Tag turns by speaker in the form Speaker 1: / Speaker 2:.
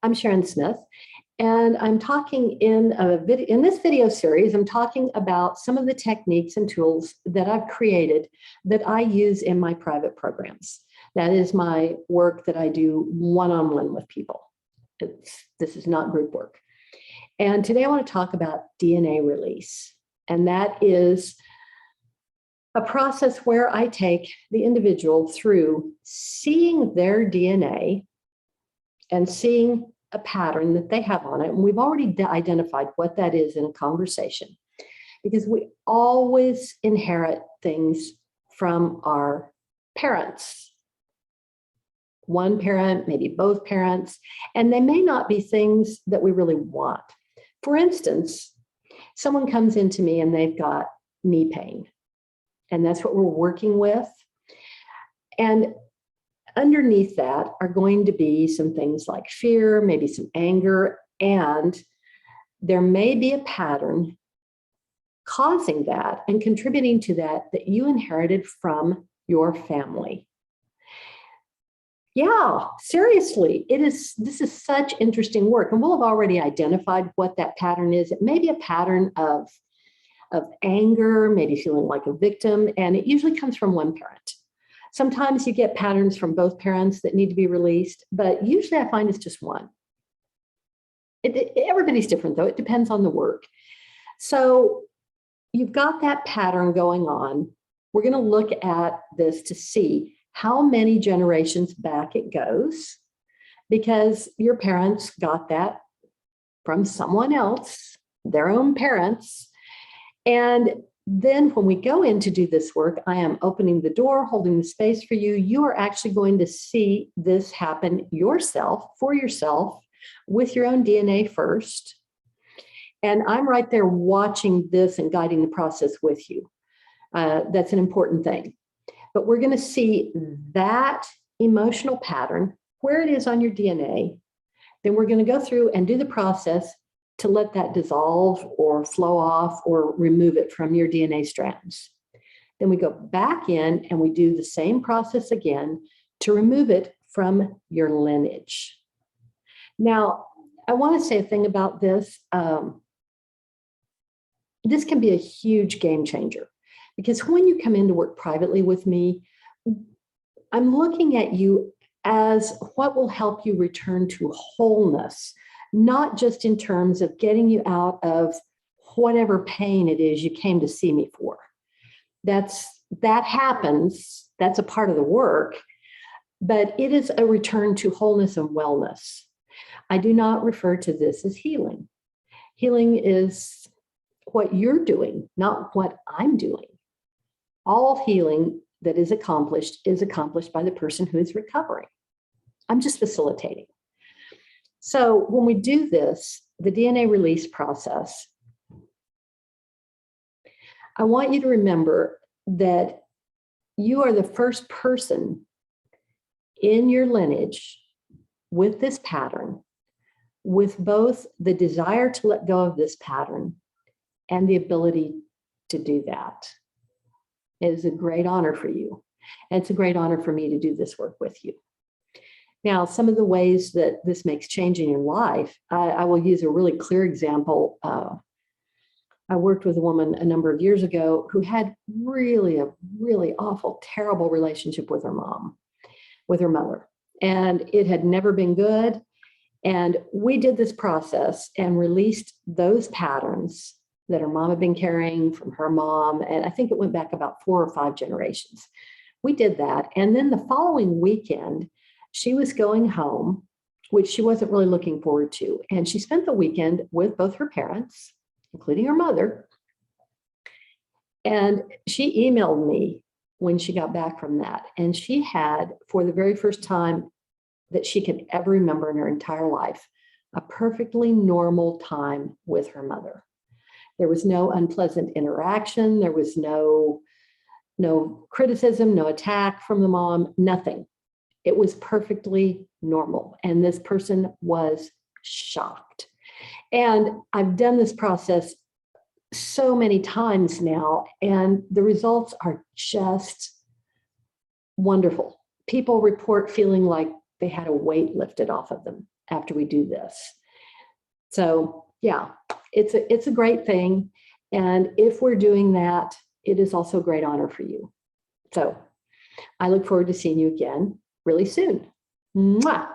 Speaker 1: I'm Sharon Smith, and I'm talking in this video series, I'm talking about some of the techniques and tools that I've created that I use in my private programs. That is my work that I do one-on-one with people. This is not group work. And today I want to talk about DNA release. And that is a process where I take the individual through seeing their DNA and seeing a pattern that they have on it. And we've already identified what that is in a conversation, because we always inherit things from our parents. One parent, maybe both parents, and they may not be things that we really want. For instance, someone comes into me and they've got knee pain, and that's what we're working with. And underneath that are going to be some things like fear, maybe some anger, and there may be a pattern causing that and contributing to that you inherited from your family. Yeah, seriously, this is such interesting work, and we'll have already identified what that pattern is. It may be a pattern of anger, maybe feeling like a victim, and it usually comes from one parent. Sometimes you get patterns from both parents that need to be released, but usually I find it's just one. Everybody's different though, it depends on the work. So you've got that pattern going on. We're going to look at this to see how many generations back it goes, because your parents got that from someone else, their own parents. And then when we go in to do this work, I am opening the door, holding the space for you. You are actually going to see this happen yourself, for yourself, with your own DNA first. And I'm right there watching this and guiding the process with you. That's an important thing. But we're going to see that emotional pattern, where it is on your DNA. Then we're going to go through and do the process to let that dissolve or flow off or remove it from your DNA strands. Then we go back in and we do the same process again to remove it from your lineage. Now, I want to say a thing about this. This can be a huge game changer, because when you come in to work privately with me, I'm looking at you as what will help you return to wholeness, not just in terms of getting you out of whatever pain it is you came to see me for. That happens, that's a part of the work, but it is a return to wholeness and wellness. I do not refer to this as healing. Healing is what you're doing, not what I'm doing. All healing that is accomplished by the person who is recovering. I'm just facilitating. So when we do this, the DNA release process, I want you to remember that you are the first person in your lineage with this pattern, with both the desire to let go of this pattern and the ability to do that. It is a great honor for you. And it's a great honor for me to do this work with you. Now, some of the ways that this makes change in your life, I will use a really clear example. I worked with a woman a number of years ago who had a really awful, terrible relationship with her mom, with her mother. And it had never been good. And we did this process and released those patterns that her mom had been carrying from her mom. And I think it went back about 4 or 5 generations. We did that. And then the following weekend, she was going home, which she wasn't really looking forward to. And she spent the weekend with both her parents, including her mother. And she emailed me when she got back from that. And she had, for the very first time that she could ever remember in her entire life, a perfectly normal time with her mother. There was no unpleasant interaction. There was no criticism, no attack from the mom, nothing. It was perfectly normal. And this person was shocked. And I've done this process so many times now, and the results are just wonderful. People report feeling like they had a weight lifted off of them after we do this. So yeah, it's a great thing. And if we're doing that, it is also a great honor for you. So I look forward to seeing you again really soon. Mwah.